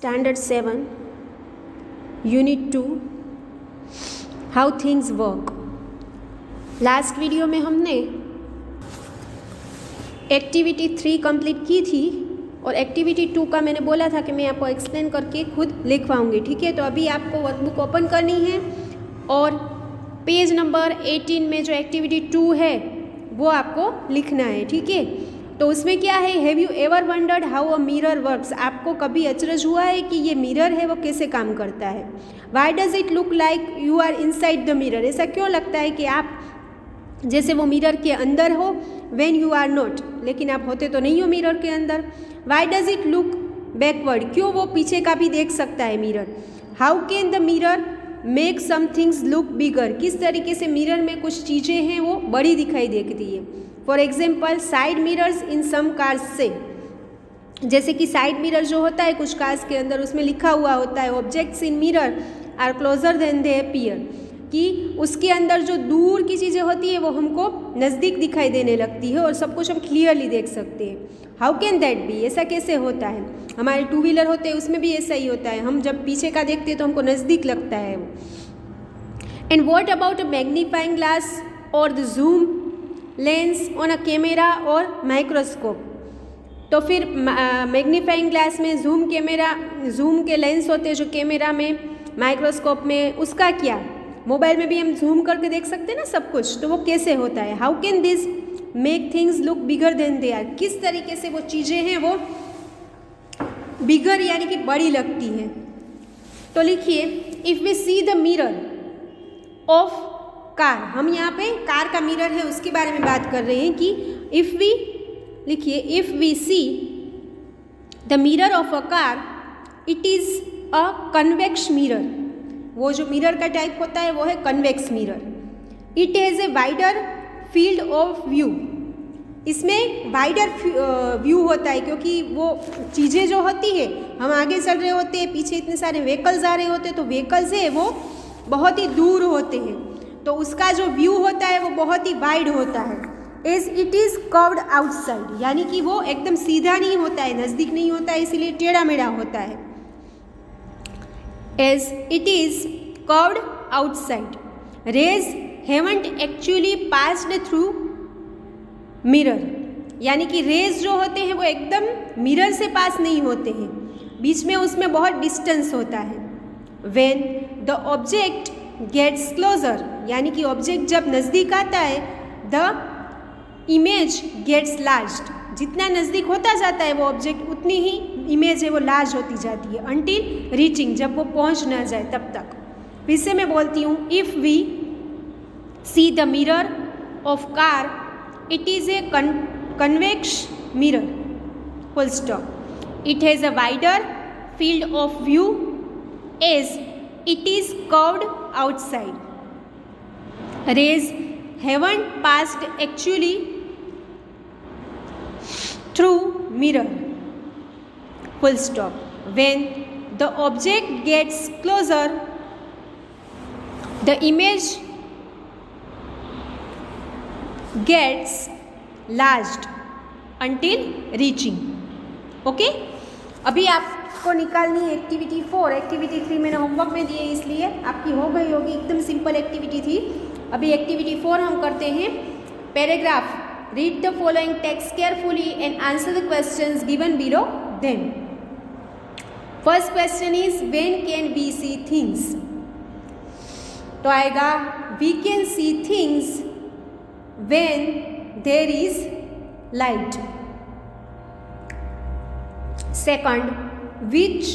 Standard 7 unit 2 how things work. Last video में हमने activity 3 complete की थी और एक्टिविटी 2 का मैंने बोला था कि मैं आपको एक्सप्लेन करके खुद लिखवाऊंगी। ठीक है, तो अभी आपको वर्कबुक ओपन करनी है और पेज नंबर 18 में जो एक्टिविटी 2 है वो आपको लिखना है। ठीक है, तो उसमें क्या है, have you ever wondered how a mirror works. आपको कभी अचरज हुआ है कि ये मिरर है वो कैसे काम करता है। Why does it look like you are inside the mirror. ऐसा क्यों लगता है कि आप जैसे वो मिरर के अंदर हो, व्हेन यू आर नॉट, लेकिन आप होते तो नहीं हो मिरर के अंदर। Why does it look backward, क्यों वो पीछे का भी देख सकता है mirror. How can the mirror make some things look bigger, किस तरीके से मिरर में कुछ चीज़ें हैं वो बड़ी दिखाई देती है। For example side mirrors in some cars से, जैसे कि साइड मिरर जो होता है कुछ कार्स के अंदर उसमें लिखा हुआ होता है objects in mirror are closer than they appear, कि उसके अंदर जो दूर की चीज़ें होती है वो हमको नज़दीक दिखाई देने लगती है और सब कुछ हम क्लियरली देख सकते हैं। हाउ कैन दैट बी, ऐसा कैसे होता है। हमारे 2 व्हीलर होते हैं उसमें भी ऐसा ही होता है, हम जब पीछे का देखते हैं तो हमको नज़दीक लगता है वो। And what about a magnifying glass और the zoom lens on a camera और माइक्रोस्कोप। तो फिर मैग्नीफाइंग ग्लास में जूम के लेंस होते हैं जो कैमरा में, माइक्रोस्कोप में, उसका क्या। मोबाइल में भी हम जूम करके देख सकते हैं ना सब कुछ, तो वो कैसे होता है। How can this make things look bigger than they are, किस तरीके से वो चीज़ें हैं वो बिगर यानी कि बड़ी लगती हैं। तो लिखिए, if we see the mirror of car, हम यहाँ पे कार का मिरर है उसके बारे में बात कर रहे हैं कि इफ़ वी, लिखिए, if we see the mirror of a car it is a convex mirror. वो जो मिरर का टाइप होता है वो है convex mirror. It has a wider field of view, इसमें वाइडर व्यू होता है क्योंकि वो चीज़ें जो होती है, हम आगे चल रहे होते हैं, पीछे इतने सारे व्हीकल्स आ रहे होते हैं, तो व्हीकल्स है वो बहुत ही दूर होते हैं, तो उसका जो व्यू होता है वो बहुत ही वाइड होता है। As it is curved outside, यानी कि वो एकदम सीधा नहीं होता है, नज़दीक नहीं होता है, इसीलिए टेढ़ा मेढ़ा होता है। As it is curved outside, rays haven't actually passed through mirror, यानी कि रेज जो होते हैं वो एकदम मिरर से पास नहीं होते हैं, बीच में उसमें बहुत डिस्टेंस होता है। When the object gets closer, यानी कि ऑब्जेक्ट जब नज़दीक आता है, द इमेज गेट्स लार्ज, जितना नज़दीक होता जाता है वो ऑब्जेक्ट उतनी ही इमेज है वो लार्ज होती जाती है, अंटिल रीचिंग, जब वो पहुंच ना जाए तब तक। फिर से मैं बोलती हूँ, if we see the mirror of car it is a convex mirror, full stop. It has a wider field of view as it is curved outside. Rays haven't passed actually through mirror, full stop. When the object gets closer, the image gets enlarged until reaching. Okay? अभी आपको निकालनी है activity 4। Activity 3 मैंने homework में दी है इसलिए आपकी हो गई होगी, एकदम सिंपल एक्टिविटी थी। अभी एक्टिविटी 4 हम करते हैं। Paragraph, read the following text carefully and answer the questions given below them. First question is when can we see things, तो आएगा we can see things when there is light. Second, which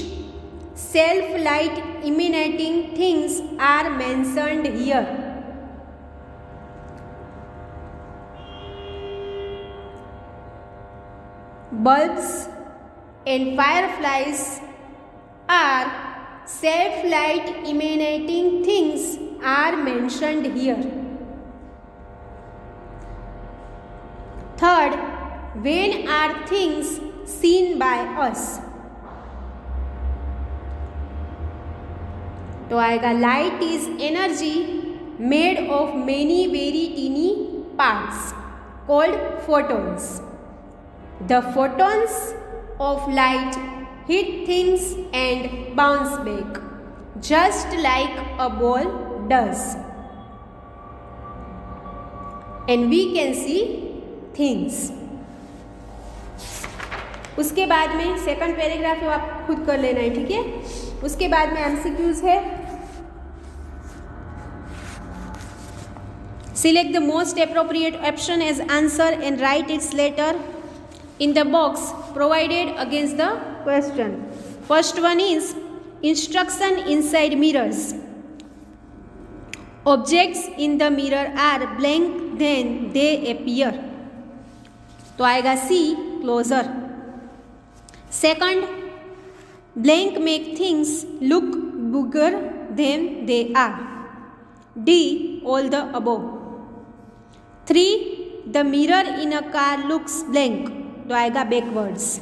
self-light emanating things are mentioned here? Bulbs and fireflies are self-light emanating things are mentioned here. Third, when are things seen by us? तो आएगा light is energy made of many very tiny parts called photons. The photons of light hit things and bounce back, just like a ball does. And we can see things. उसके बाद में second paragraph है, आप खुद कर लेना है, ठीक है। उसके बाद में MCQs है। Select the most appropriate option as answer and write its letter in the box provided against the question. First one is instruction inside mirrors. Objects in the mirror are blank then they appear. तो आएगा C, closer. Second, blank make things look bigger than they are. D, all the above. 3, the mirror in a car looks blank. तो आएगा backwards.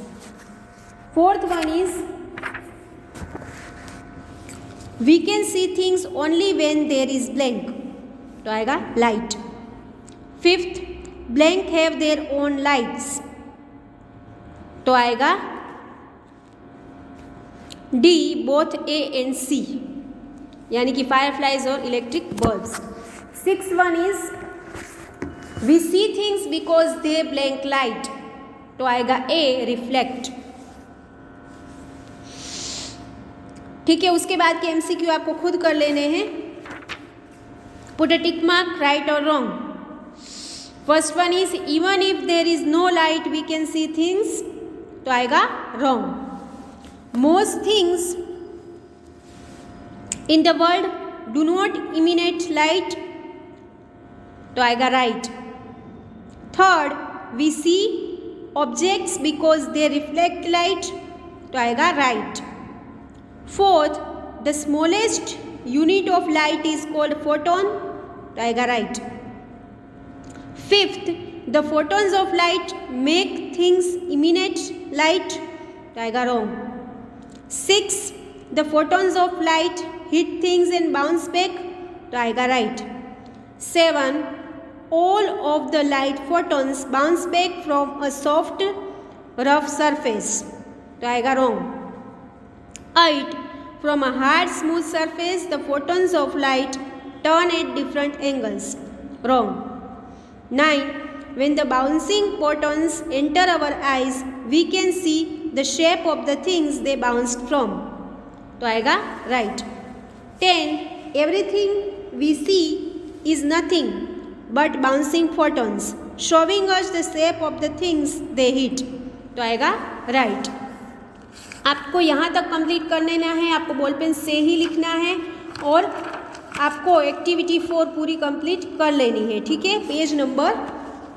Fourth one is we can see things only when there is blank. तो आएगा light. Fifth, blank have their own lights. तो आएगा D, both A and C, यानी कि fireflies और electric bulbs. Sixth one is we see things because they blank light. तो आएगा A, reflect. ठीक है, उसके बाद के MCQ आपको खुद कर लेने हैं. Put a tick mark, right or wrong. First one is even if there is no light we can see things. तो आएगा wrong. Most things in the world do not emanate light. तो आएगा right. Third, we see objects because they reflect light. तो आएगा right. Fourth, the smallest unit of light is called photon. तो आएगा right. Fifth, the photons of light make things emanate light. तो आएगा wrong. Sixth, the photons of light hit things and bounce back. तो आएगा right. 7, all of the light photons bounce back from a soft rough surface. तो आएगा wrong. 8, from a hard smooth surface the photons of light turn at different angles. Wrong. 9, when the bouncing photons enter our eyes we can see the shape of the things they bounced from. तो आएगा right. 10, everything we see is nothing but bouncing photons showing us the shape of the things they hit. तो आएगा right. आपको यहाँ तक complete कर लेना है, आपको बॉल पेन से ही लिखना है और आपको एक्टिविटी 4 पूरी कंप्लीट कर लेनी है, ठीक है, पेज नंबर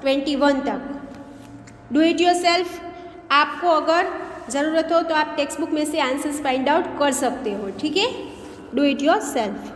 21 तक. Do it yourself. आपको अगर ज़रूरत हो तो आप टेक्स्ट बुक में से आंसर्स फाइंड आउट कर सकते हो, ठीक है. Do it yourself.